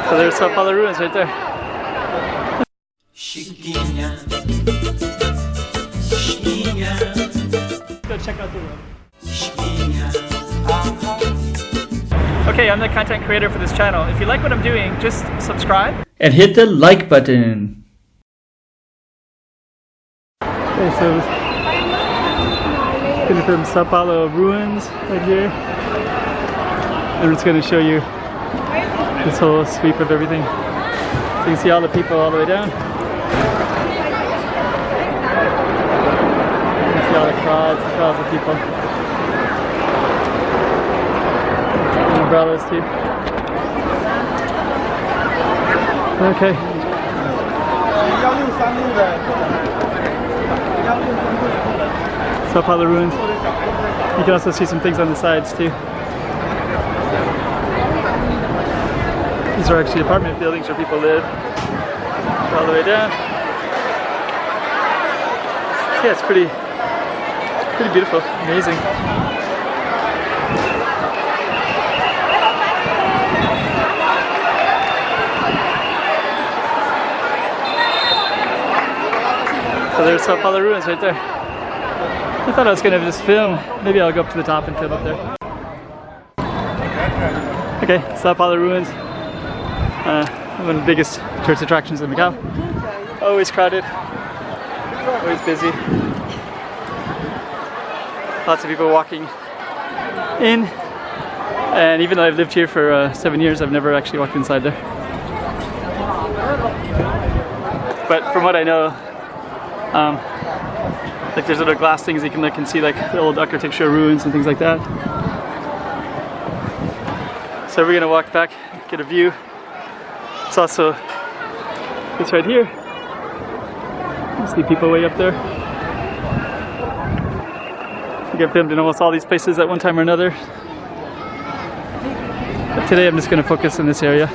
So there's São Paulo ruins right there. Chiquinha, Chiquinha, Go check out the room. Chiquinha. Okay, I'm the content creator for this channel. If you like what I'm doing, just subscribe and hit the like button. Okay, so gonna film São Paulo ruins right here. I'm just gonna show you this whole sweep of everything. So you can see all the people all the way down. You can see all the crowds of people. And umbrellas too. Okay. São Paulo ruins. You can also see some things on the sides too. These are actually apartment buildings where people live. All the way down. Yeah, it's pretty beautiful, amazing. So there's São Paulo ruins right there. I thought I was gonna just film. Maybe I'll go up to the top and film up there. Okay, São Paulo ruins. One of the biggest tourist attractions in Macau. Always crowded, always busy. Lots of people walking in. And even though I've lived here for 7 years, I've never actually walked inside there. But from what I know, like there's little glass things you can look and see, like the old architectural ruins and things like that. So we're gonna walk back, get a view. It's also this right here. You see people way up there. I think I've filmed in almost all these places at one time or another. But today I'm just gonna focus in this area.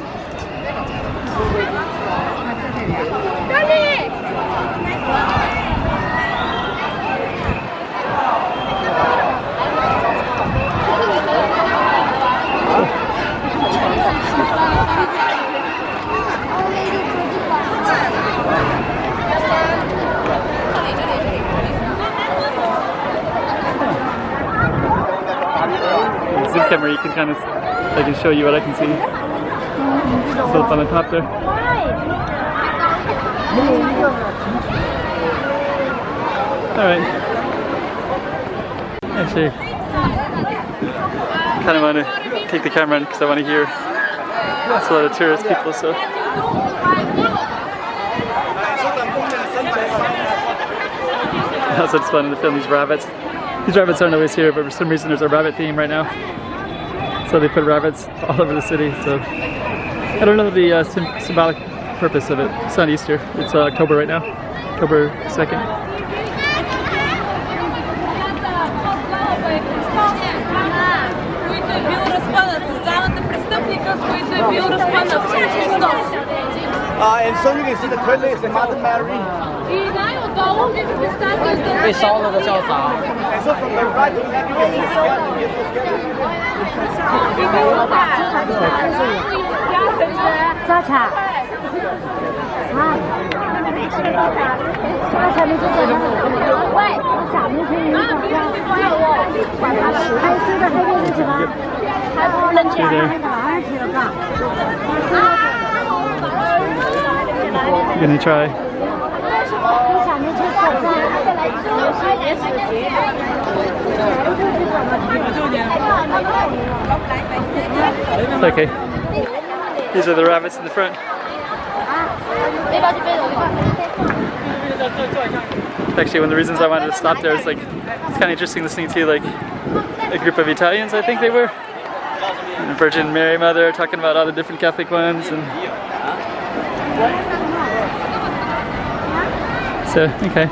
Zoom camera, you can kind of, I can show you what I can see. It's up on the top there. Alright. Actually, kind of want to take the camera in because I want to hear. There's a lot of tourist people, so. Also just wanted to film these rabbits. These rabbits aren't always here, but for some reason there's a rabbit theme right now. So they put rabbits all over the city. So I don't know the symbolic purpose of it. It's not Easter. It's October right now, October 2nd. And so you can see the toilet is the Mother Mary. And so from the right you can see I'm gonna try. Okay. These are the rabbits in the front. Actually, one of the reasons I wanted to stop there is like it's kind of interesting listening to like a group of Italians, I think they were, and the Virgin Mary Mother talking about all the different Catholic ones, and so okay.